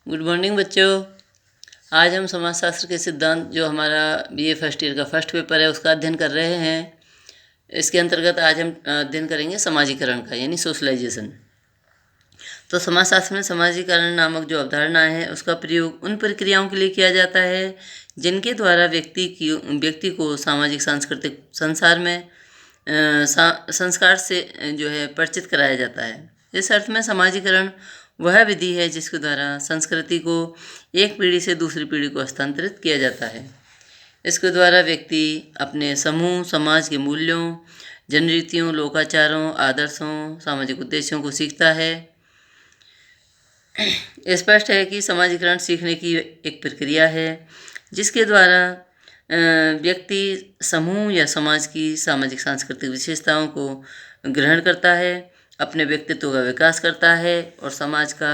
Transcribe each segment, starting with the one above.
Good morning बच्चों। आज हम समाजशास्त्र के सिद्धांत जो हमारा बीए फर्स्ट ईयर का फर्स्ट पेपर है उसका अध्ययन कर रहे हैं। इसके अंतर्गत आज हम अध्ययन करेंगे समाजीकरण का यानी सोशलाइजेशन। तो समाजशास्त्र में समाजीकरण नामक जो अवधारणा है उसका प्रयोग उन प्रक्रियाओं के लिए किया जाता है जिनके द्वारा व्यक्ति को सामाजिक सांस्कृतिक संसार में संस्कार से जो है परिचित कराया जाता है। इस अर्थ में समाजीकरण वह विधि है जिसके द्वारा संस्कृति को एक पीढ़ी से दूसरी पीढ़ी को हस्तांतरित किया जाता है। इसके द्वारा व्यक्ति अपने समूह समाज के मूल्यों, जनरीतियों, लोकाचारों, आदर्शों, सामाजिक उद्देश्यों को सीखता है। स्पष्ट है कि समाजीकरण सीखने की एक प्रक्रिया है जिसके द्वारा व्यक्ति समूह या समाज की सामाजिक सांस्कृतिक विशेषताओं को ग्रहण करता है, अपने व्यक्तित्व का विकास करता है और समाज का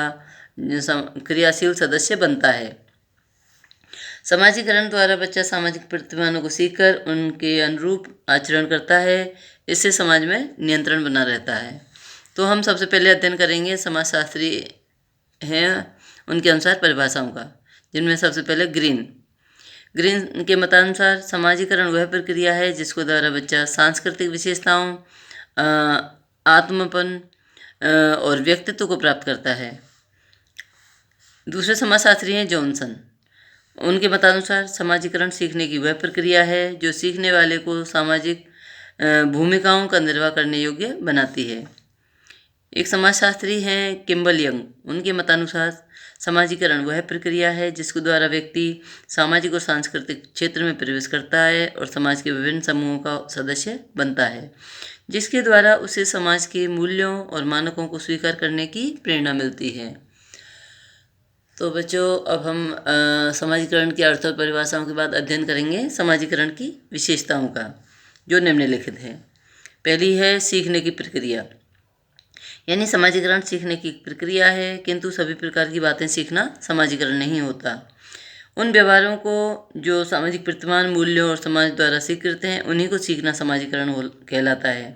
क्रियाशील सदस्य बनता है। समाजीकरण द्वारा बच्चा सामाजिक प्रतिमानों को सीखकर उनके अनुरूप आचरण करता है। इससे समाज में नियंत्रण बना रहता है। तो हम सबसे पहले अध्ययन करेंगे समाजशास्त्री हैं उनके अनुसार परिभाषाओं का, जिनमें सबसे पहले ग्रीन के मतानुसार समाजीकरण वह प्रक्रिया है जिसके द्वारा बच्चा सांस्कृतिक विशेषताओं, आत्मपन और व्यक्तित्व को प्राप्त करता है। दूसरे समाजशास्त्री हैं जॉनसन। उनके मतानुसार समाजीकरण सीखने की वह प्रक्रिया है जो सीखने वाले को सामाजिक भूमिकाओं का निर्वाह करने योग्य बनाती है। एक समाजशास्त्री हैं किम्बल यंग। उनके मतानुसार समाजीकरण वह प्रक्रिया है जिसके द्वारा व्यक्ति सामाजिक और सांस्कृतिक क्षेत्र में प्रवेश करता है और समाज के विभिन्न समूहों का सदस्य बनता है, जिसके द्वारा उसे समाज के मूल्यों और मानकों को स्वीकार करने की प्रेरणा मिलती है। तो बच्चों, अब हम समाजीकरण के अर्थ और परिभाषाओं के बाद अध्ययन करेंगे समाजीकरण की विशेषताओं का, जो निम्नलिखित है। पहली है सीखने की प्रक्रिया, यानी समाजीकरण सीखने की प्रक्रिया है, किंतु सभी प्रकार की बातें सीखना समाजीकरण नहीं होता। उन व्यवहारों को जो सामाजिक प्रतिमान, मूल्यों और समाज द्वारा स्वीकृत हैं उन्हीं को सीखना समाजीकरण कहलाता है।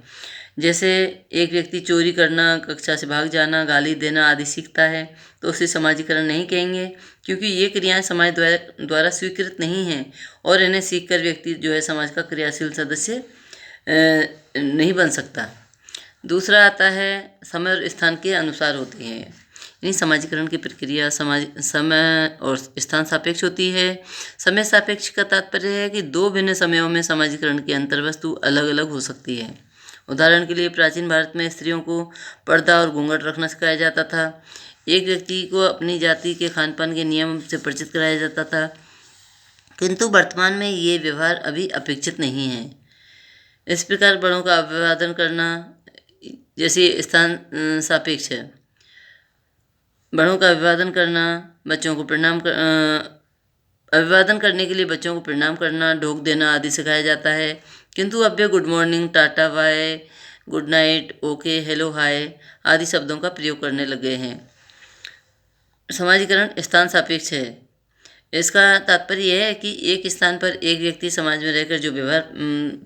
जैसे एक व्यक्ति चोरी करना, कक्षा से भाग जाना, गाली देना आदि सीखता है तो उसे समाजीकरण नहीं कहेंगे, क्योंकि ये क्रियाएं समाज द्वारा स्वीकृत नहीं हैं और इन्हें सीखकर व्यक्ति जो है समाज का क्रियाशील सदस्य नहीं बन सकता। दूसरा आता है समय और स्थान के अनुसार होती है, यानी समाजीकरण की प्रक्रिया समय और स्थान सापेक्ष होती है। समय सापेक्ष का तात्पर्य है कि दो भिन्न समयों में समाजीकरण की अंतर्वस्तु अलग अलग हो सकती है। उदाहरण के लिए प्राचीन भारत में स्त्रियों को पर्दा और घूंघट रखना सिखाया जाता था। एक व्यक्ति को अपनी जाति के खान पान के नियम से परिचित कराया जाता था, किंतु वर्तमान में ये व्यवहार अभी अपेक्षित नहीं है। इस प्रकार बड़ों का अभिवादन करना जैसे स्थान सापेक्ष है। बड़ों का अभिवादन करना, बच्चों को अभिवादन करने के लिए बच्चों को प्रणाम करना, ढोक देना आदि सिखाया जाता है, किंतु अब वे good morning, tata, bye, good night, okay, hello, hi आदि शब्दों का प्रयोग करने लगे हैं। समाजीकरण स्थान सापेक्ष है। इसका तात्पर्य यह है कि एक स्थान पर एक व्यक्ति समाज में रहकर जो व्यवहार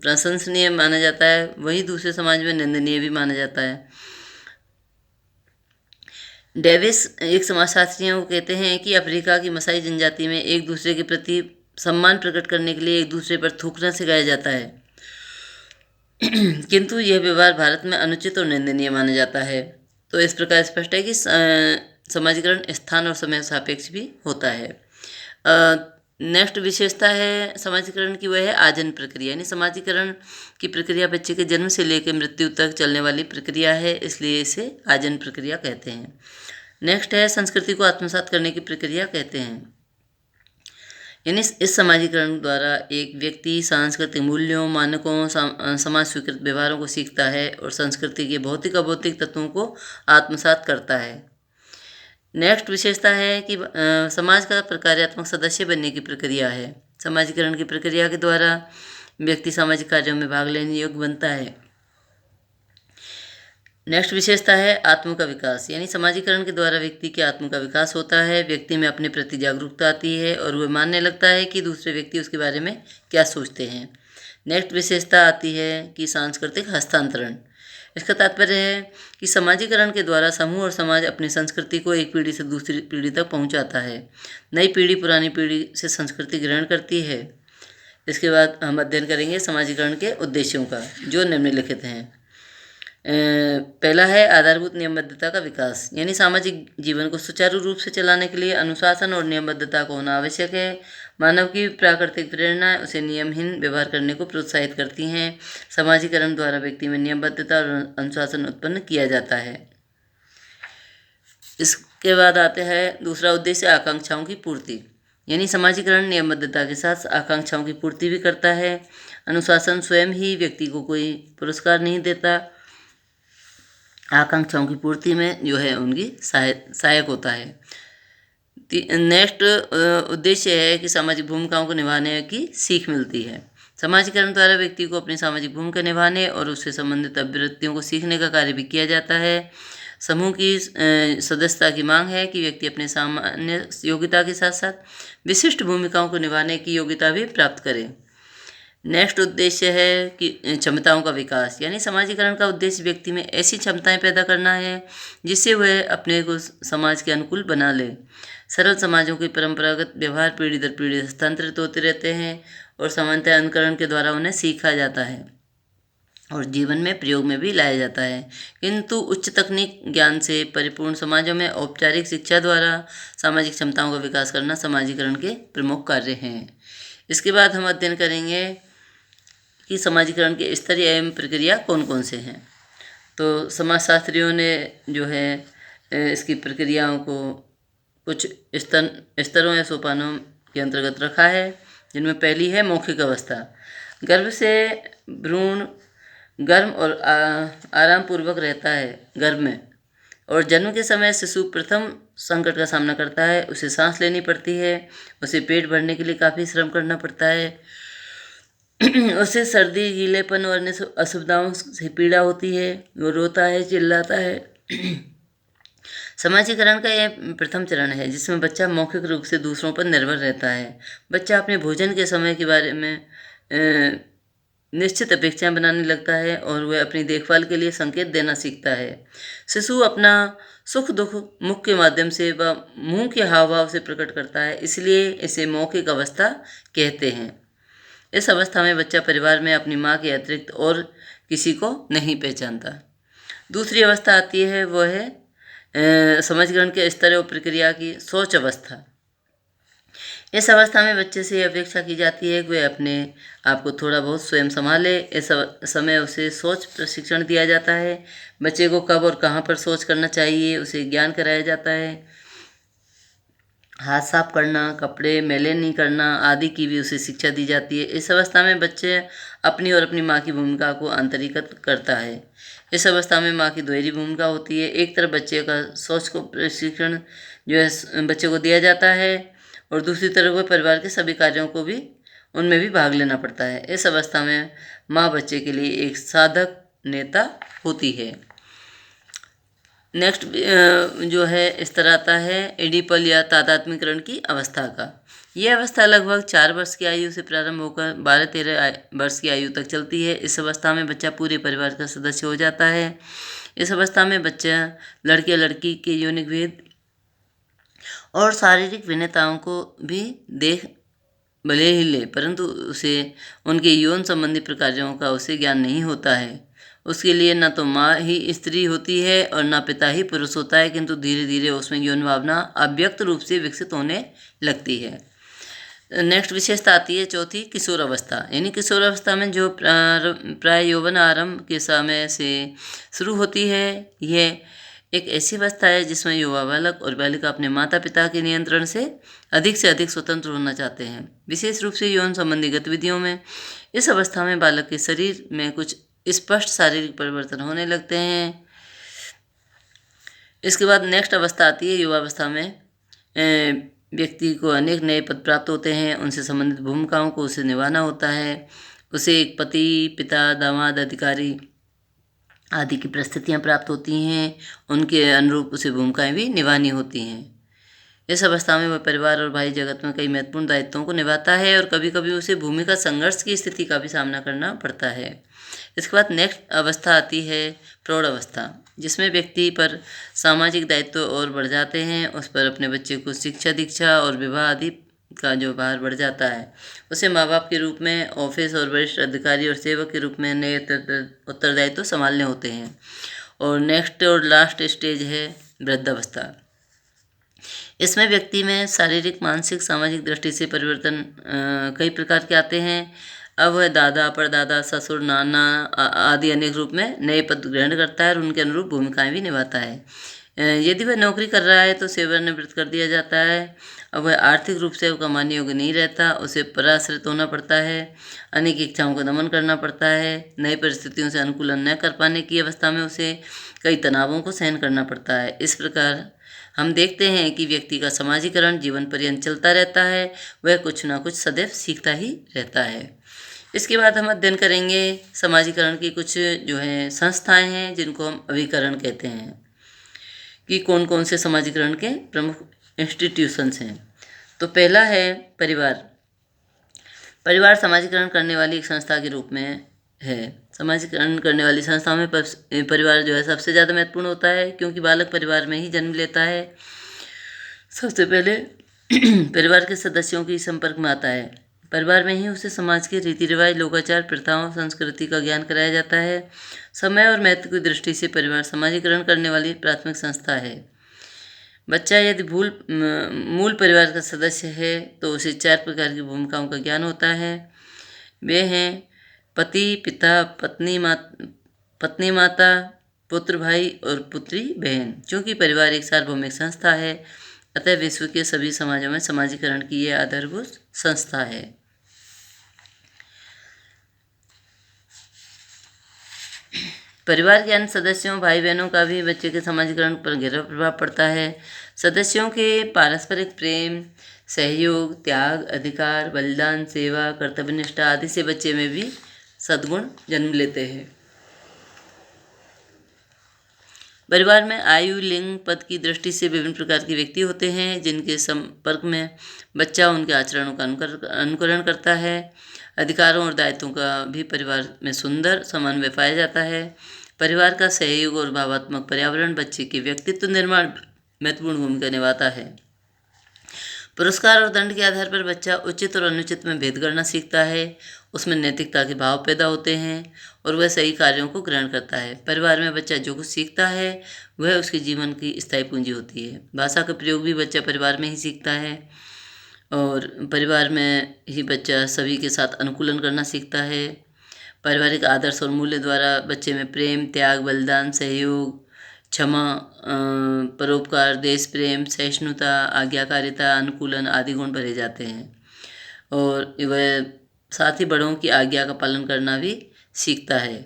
प्रशंसनीय माना जाता है वही दूसरे समाज में निंदनीय भी माना जाता है। डेविस एक समाजशास्त्री को कहते हैं कि अफ्रीका की मसाई जनजाति में एक दूसरे के प्रति सम्मान प्रकट करने के लिए एक दूसरे पर थूकना सिखाया जाता है, किंतु यह व्यवहार भारत में अनुचित और निंदनीय माना जाता है। तो इस प्रकार स्पष्ट है कि समाजीकरण स्थान और समय सापेक्ष भी होता है। नेक्स्ट विशेषता है समाजीकरण की, वह है आजन्म प्रक्रिया, यानी समाजीकरण की प्रक्रिया बच्चे के जन्म से लेकर मृत्यु तक चलने वाली प्रक्रिया है, इसलिए इसे आजन्म प्रक्रिया कहते हैं। नेक्स्ट है संस्कृति को आत्मसात करने की प्रक्रिया कहते हैं, यानी इस समाजीकरण द्वारा एक व्यक्ति सांस्कृतिक मूल्यों, मानकों, समाज स्वीकृत व्यवहारों को सीखता है और संस्कृति के भौतिक अभौतिक तत्वों को आत्मसात करता है। नेक्स्ट विशेषता है कि समाज का प्रक्रियात्मक सदस्य बनने की प्रक्रिया है। समाजीकरण की प्रक्रिया के द्वारा व्यक्ति सामाजिक कार्यों में भाग लेने योग्य बनता है। नेक्स्ट विशेषता है आत्म का विकास, यानी समाजीकरण के द्वारा व्यक्ति के आत्म का विकास होता है। व्यक्ति में अपने प्रति जागरूकता आती है और वह मानने लगता है कि दूसरे व्यक्ति उसके बारे में क्या सोचते हैं। नेक्स्ट विशेषता आती है कि सांस्कृतिक हस्तांतरण, इसका तात्पर्य है कि समाजीकरण के द्वारा समूह और समाज अपनी संस्कृति को एक पीढ़ी से दूसरी पीढ़ी तक पहुंचाता है। नई पीढ़ी पुरानी पीढ़ी से संस्कृति ग्रहण करती है। इसके बाद हम अध्ययन करेंगे समाजीकरण के उद्देश्यों का, जो निम्नलिखित हैं। पहला है आधारभूत नियमबद्धता का विकास, यानी सामाजिक जीवन को सुचारू रूप से चलाने के लिए अनुशासन और नियमबद्धता को होना आवश्यक है। मानव की प्राकृतिक प्रेरणा उसे नियमहीन व्यवहार करने को प्रोत्साहित करती हैं। समाजीकरण द्वारा व्यक्ति में नियमबद्धता और अनुशासन उत्पन्न किया जाता है। इसके बाद आते हैं दूसरा उद्देश्य, आकांक्षाओं की पूर्ति, यानी समाजीकरण नियमबद्धता के साथ आकांक्षाओं की पूर्ति भी करता है। अनुशासन स्वयं ही व्यक्ति को कोई पुरस्कार नहीं देता, आकांक्षाओं की पूर्ति में जो है उनकी सहायक होता है। नेक्स्ट उद्देश्य है कि सामाजिक भूमिकाओं को निभाने की सीख मिलती है। समाजीकरण द्वारा व्यक्ति को अपनी सामाजिक भूमिका निभाने और उससे संबंधित अभिवृत्तियों को सीखने का कार्य भी किया जाता है। समूह की सदस्यता की मांग है कि व्यक्ति अपने सामान्य योग्यता के साथ साथ विशिष्ट भूमिकाओं को निभाने की योग्यता भी प्राप्त करे। नेक्स्ट उद्देश्य है कि क्षमताओं का विकास, यानी समाजीकरण का उद्देश्य व्यक्ति में ऐसी क्षमताएं पैदा करना है जिससे वह अपने को समाज के अनुकूल बना ले। सरल समाजों के परंपरागत व्यवहार पीढ़ी दर पीढ़ी हस्तांतरित होते रहते हैं और सामान्यतः अनुकरण के द्वारा उन्हें सीखा जाता है और जीवन में प्रयोग में भी लाया जाता है। किंतु उच्च तकनीक ज्ञान से परिपूर्ण समाजों में औपचारिक शिक्षा द्वारा सामाजिक क्षमताओं का विकास करना समाजीकरण के प्रमुख कार्य हैं। इसके बाद हम अध्ययन करेंगे कि समाजीकरण के स्तर एवं प्रक्रिया कौन कौन से हैं। तो समाजशास्त्रियों ने जो है इसकी प्रक्रियाओं को कुछ स्तरों या सोपानों के अंतर्गत रखा है, जिनमें पहली है मौखिक अवस्था। गर्भ से भ्रूण गर्म और आरामपूर्वक रहता है गर्भ में, और जन्म के समय शिशु प्रथम संकट का सामना करता है। उसे सांस लेनी पड़ती है, उसे पेट भरने के लिए काफ़ी श्रम करना पड़ता है, उसे सर्दी, गीलेपन और अन्य असुविधाओं से पीड़ा होती है, वो रोता है, चिल्लाता है। समाजीकरण का यह प्रथम चरण है जिसमें बच्चा मौखिक रूप से दूसरों पर निर्भर रहता है। बच्चा अपने भोजन के समय के बारे में निश्चित अपेक्षाएं बनाने लगता है और वह अपनी देखभाल के लिए संकेत देना सीखता है। शिशु अपना सुख दुख मुख के माध्यम से व मुंह के हाव भाव से प्रकट करता है, इसलिए इसे मौखिक अवस्था कहते हैं। इस अवस्था में बच्चा परिवार में अपनी माँ के अतिरिक्त और किसी को नहीं पहचानता। दूसरी अवस्था आती है, वह है समाजीकरण के स्तर और प्रक्रिया की सोच अवस्था। इस अवस्था में बच्चे से अपेक्षा की जाती है कि वह अपने आप को थोड़ा बहुत स्वयं संभाले। इस समय उसे सोच प्रशिक्षण दिया जाता है। बच्चे को कब और कहाँ पर सोच करना चाहिए उसे ज्ञान कराया जाता है। हाथ साफ करना, कपड़े मैले नहीं करना आदि की भी उसे शिक्षा दी जाती है। इस अवस्था में बच्चे अपनी और अपनी माँ की भूमिका को आंतरिकत करता है। इस अवस्था में माँ की दोहरी भूमिका होती है। एक तरफ बच्चे का सोच को प्रशिक्षण जो है बच्चे को दिया जाता है और दूसरी तरफ वह परिवार के सभी कार्यों को भी उनमें भी भाग लेना पड़ता है। इस अवस्था में माँ बच्चे के लिए एक साधक नेता होती है। नेक्स्ट जो है इस तरह आता है एडिपल या तादात्म्यकरण की अवस्था का। यह अवस्था लगभग 4 वर्ष की आयु से प्रारंभ होकर 12-13 वर्ष की आयु तक चलती है। इस अवस्था में बच्चा पूरे परिवार का सदस्य हो जाता है। इस अवस्था में बच्चा लड़के लड़की के यौनिक भेद और शारीरिक भिन्नताओं को भी देख भले ही ले, परंतु उसे उनके यौन संबंधी प्रकारों का उसे ज्ञान नहीं होता है। उसके लिए न तो माँ ही स्त्री होती है और न पिता ही पुरुष होता है, किंतु धीरे धीरे उसमें यौन भावना अव्यक्त रूप से विकसित होने लगती है। नेक्स्ट विशेषता आती है चौथी, किशोर अवस्था। यानी किशोर अवस्था में जो प्राय यौवन आरंभ के समय से शुरू होती है, यह एक ऐसी अवस्था है जिसमें युवा बालक और बालिका अपने माता पिता के नियंत्रण से अधिक स्वतंत्र होना चाहते हैं, विशेष रूप से यौन संबंधी गतिविधियों में। इस अवस्था में बालक के शरीर में कुछ स्पष्ट शारीरिक परिवर्तन होने लगते हैं। इसके बाद नेक्स्ट अवस्था आती है युवावस्था में व्यक्ति को अनेक नए पद प्राप्त होते हैं। उनसे संबंधित भूमिकाओं को उसे निभाना होता है। उसे एक पति, पिता, दामाद, अधिकारी आदि की परिस्थितियाँ प्राप्त होती हैं। उनके अनुरूप उसे भूमिकाएं भी निभानी होती हैं। इस अवस्था में वह परिवार और भाई जगत में कई महत्वपूर्ण दायित्वों को निभाता है और कभी कभी उसे भूमिका संघर्ष की स्थिति का भी सामना करना पड़ता है। इसके बाद नेक्स्ट अवस्था आती है प्रौढ़ अवस्था, जिसमें व्यक्ति पर सामाजिक दायित्व और बढ़ जाते हैं। उस पर अपने बच्चे को शिक्षा दीक्षा और विवाह आदि का जो भार बढ़ जाता है। उसे माँ बाप के रूप में, ऑफिस और वरिष्ठ अधिकारी और सेवक के रूप में नए उत्तरदायित्व संभालने होते हैं। और नेक्स्ट और लास्ट स्टेज है वृद्धावस्था। इसमें व्यक्ति में शारीरिक, मानसिक, सामाजिक दृष्टि से परिवर्तन कई प्रकार के आते हैं। अब वह दादा, परदादा, ससुर, नाना आदि अनेक रूप में नए पद ग्रहण करता है और उनके अनुरूप भूमिकाएं भी निभाता है। यदि वह नौकरी कर रहा है तो सेवानिवृत्त कर दिया जाता है। अब वह आर्थिक रूप से कमाने योग्य नहीं रहता, उसे पराश्रित होना पड़ता है, अनेक इच्छाओं का दमन करना पड़ता है। नई परिस्थितियों से अनुकूलन न कर पाने की अवस्था में उसे कई तनावों को सहन करना पड़ता है। इस प्रकार हम देखते हैं कि व्यक्ति का समाजीकरण जीवन पर्यंत चलता रहता है, वह कुछ ना कुछ सदैव सीखता ही रहता है। इसके बाद हम अध्ययन करेंगे समाजीकरण की कुछ जो है संस्थाएं हैं, जिनको हम अभिकरण कहते हैं, कि कौन कौन से समाजीकरण के प्रमुख इंस्टीट्यूशंस हैं। तो पहला है परिवार। परिवार समाजीकरण करने वाली एक संस्था के रूप में है। समाजीकरण करने वाली संस्थाओं में परिवार जो है सबसे ज़्यादा महत्वपूर्ण होता है, क्योंकि बालक परिवार में ही जन्म लेता है। सबसे पहले परिवार के सदस्यों के संपर्क में आता है। परिवार में ही उसे समाज के रीति रिवाज, लोकाचार, प्रथाओं, संस्कृति का ज्ञान कराया जाता है। समय और महत्व की दृष्टि से परिवार समाजीकरण करने वाली प्राथमिक संस्था है। बच्चा यदि मूल परिवार का सदस्य है तो उसे 4 प्रकार की भूमिकाओं का ज्ञान होता है। वे हैं पति, पिता, पत्नी माता, पुत्र भाई और पुत्री बहन। चूँकि परिवार एक सार्वभौमिक संस्था है, अतः विश्व के सभी समाजों में समाजीकरण की यह आधारभूत संस्था है। परिवार के अन्य सदस्यों, भाई बहनों का भी बच्चे के समाजीकरण पर गहरा प्रभाव पड़ता है। सदस्यों के पारस्परिक प्रेम, सहयोग, त्याग, अधिकार, बलिदान, सेवा, कर्तव्यनिष्ठा आदि से बच्चे में भी सद्गुण जन्म लेते हैं। परिवार में आयु, लिंग, पद की दृष्टि से विभिन्न प्रकार के व्यक्ति होते हैं, जिनके संपर्क में बच्चा उनके आचरणों का अनुकरण करता है। अधिकारों और दायित्वों का भी परिवार में सुंदर समन्वय पाया जाता है। परिवार का सहयोग और भावात्मक पर्यावरण बच्चे के व्यक्तित्व निर्माण महत्वपूर्ण भूमिका निभाता है। पुरस्कार और दंड के आधार पर बच्चा उचित और अनुचित में भेद करना सीखता है। उसमें नैतिकता के भाव पैदा होते हैं और वह सही कार्यों को ग्रहण करता है। परिवार में बच्चा जो कुछ सीखता है वह उसके जीवन की स्थायी पूंजी होती है। भाषा का प्रयोग भी बच्चा परिवार में ही सीखता है और परिवार में ही बच्चा सभी के साथ अनुकूलन करना सीखता है। पारिवारिक आदर्श और मूल्य द्वारा बच्चे में प्रेम, त्याग, बलिदान, सहयोग, क्षमा, परोपकार, देश प्रेम, सहिष्णुता, आज्ञाकारिता, अनुकूलन आदि गुण भरे जाते हैं और वह साथ ही बड़ों की आज्ञा का पालन करना भी सीखता है।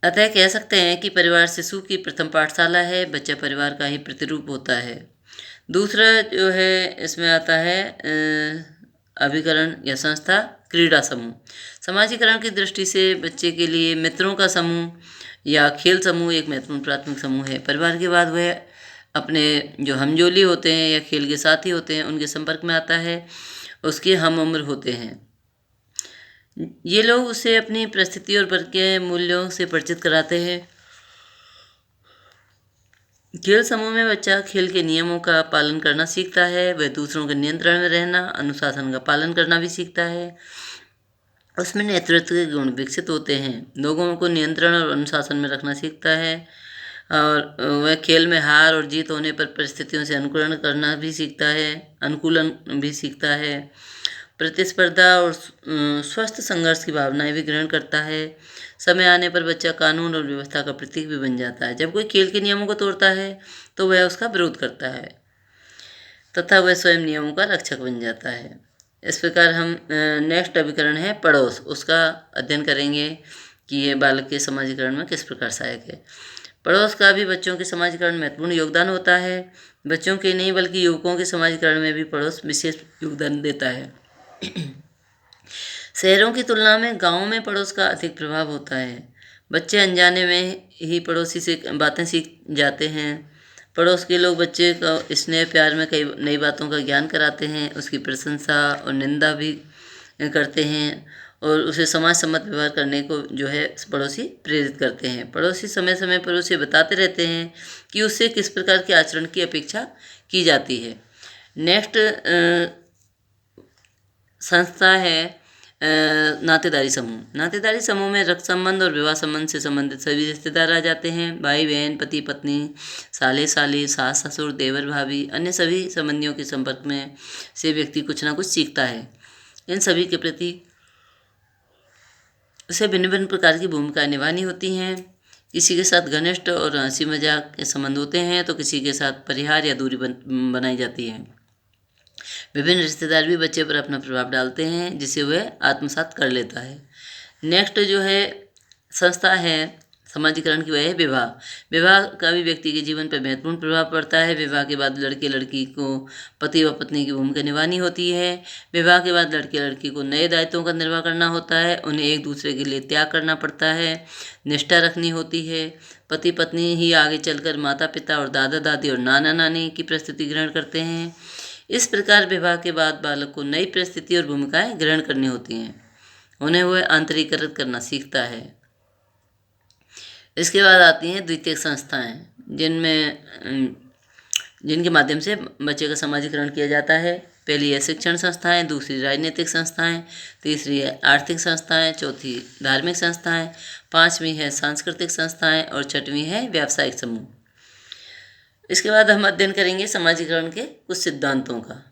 अतः कह सकते हैं कि परिवार शिशु की प्रथम पाठशाला है। बच्चा परिवार का ही प्रतिरूप होता है। दूसरा जो है इसमें आता है अभिकरण या संस्था, क्रीड़ा समूह। समाजीकरण की दृष्टि से बच्चे के लिए मित्रों का समूह या खेल समूह एक महत्वपूर्ण प्राथमिक समूह है। परिवार के बाद वह अपने जो हमजोली होते हैं या खेल के साथी होते हैं उनके संपर्क में आता है, उसके हम उम्र होते हैं। ये लोग उसे अपनी परिस्थिति और वर्ग के मूल्यों से परिचित कराते हैं। खेल समूह में बच्चा खेल के नियमों का पालन करना सीखता है। वह दूसरों के नियंत्रण में रहना, अनुशासन का पालन करना भी सीखता है। उसमें नेतृत्व के गुण विकसित होते हैं। लोगों को नियंत्रण और अनुशासन में रखना सीखता है और वह खेल में हार और जीत होने पर परिस्थितियों से अनुकूलन भी सीखता है। प्रतिस्पर्धा और स्वस्थ संघर्ष की भावनाएं भी ग्रहण करता है। समय आने पर बच्चा कानून और व्यवस्था का प्रतीक भी बन जाता है। जब कोई खेल के नियमों को तोड़ता है तो वह उसका विरोध करता है तथा वह स्वयं नियमों का रक्षक बन जाता है। इस प्रकार हम नेक्स्ट अभिकरण है पड़ोस, उसका अध्ययन करेंगे कि ये बालक के समाजीकरण में किस प्रकार सहायक है। पड़ोस का भी बच्चों के समाजीकरण में महत्वपूर्ण योगदान होता है। बच्चों के नहीं बल्कि युवकों के समाजीकरण में भी पड़ोस विशेष योगदान देता है। शहरों की तुलना में गाँव में पड़ोस का अधिक प्रभाव होता है। बच्चे अनजाने में ही पड़ोसी से बातें सीख जाते हैं। पड़ोस के लोग बच्चे को स्नेह प्यार में कई नई बातों का ज्ञान कराते हैं, उसकी प्रशंसा और निंदा भी करते हैं और उसे समाज सम्मत व्यवहार करने को जो है पड़ोसी प्रेरित करते हैं। पड़ोसी समय समय पर उसे बताते रहते हैं कि उससे किस प्रकार के आचरण की अपेक्षा की जाती है। नेक्स्ट संस्था है नातेदारी समूह। नातेदारी समूह में रक्त संबंध और विवाह संबंध से संबंधित सभी रिश्तेदार आ जाते हैं। भाई बहन, पति पत्नी, साले साली, सास ससुर, देवर भाभी, अन्य सभी संबंधियों के संपर्क में से व्यक्ति कुछ ना कुछ सीखता है। इन सभी के प्रति उसे भिन्न भिन्न प्रकार की भूमिकाएं निभानी होती हैं। किसी के साथ घनिष्ठ और हंसी मजाक के संबंध होते हैं तो किसी के साथ परिहार या दूरी बनाई जाती है। विभिन्न रिश्तेदार भी बच्चे पर अपना प्रभाव डालते हैं जिसे वह आत्मसात कर लेता है। नेक्स्ट जो है संस्था है समाजीकरण की, वह है विवाह। विवाह का भी व्यक्ति के जीवन पर महत्वपूर्ण प्रभाव पड़ता है। विवाह के बाद लड़के लड़की को पति व पत्नी की भूमिका निभानी होती है। विवाह के बाद लड़के लड़की को नए दायित्वों का निर्वाह करना होता है। उन्हें एक दूसरे के लिए त्याग करना पड़ता है, निष्ठा रखनी होती है। पति पत्नी ही आगे चलकर माता पिता और दादा दादी और नाना नानी की परिस्थिति ग्रहण करते हैं। इस प्रकार विवाह के बाद बालक को नई परिस्थिति और भूमिकाएं ग्रहण करनी होती हैं। उन्हें वह आंतरिकृत करना सीखता है। इसके बाद आती हैं द्वितीयक संस्थाएं जिनके माध्यम से बच्चे का समाजीकरण किया जाता है। पहली है शिक्षण संस्थाएं, दूसरी राजनीतिक संस्थाएं, तीसरी है आर्थिक संस्थाएं, चौथी धार्मिक संस्थाएं, पांचवी है सांस्कृतिक संस्थाएं और छठवीं है व्यावसायिक समूह। इसके बाद हम अध्ययन करेंगे समाजीकरण के कुछ सिद्धांतों का।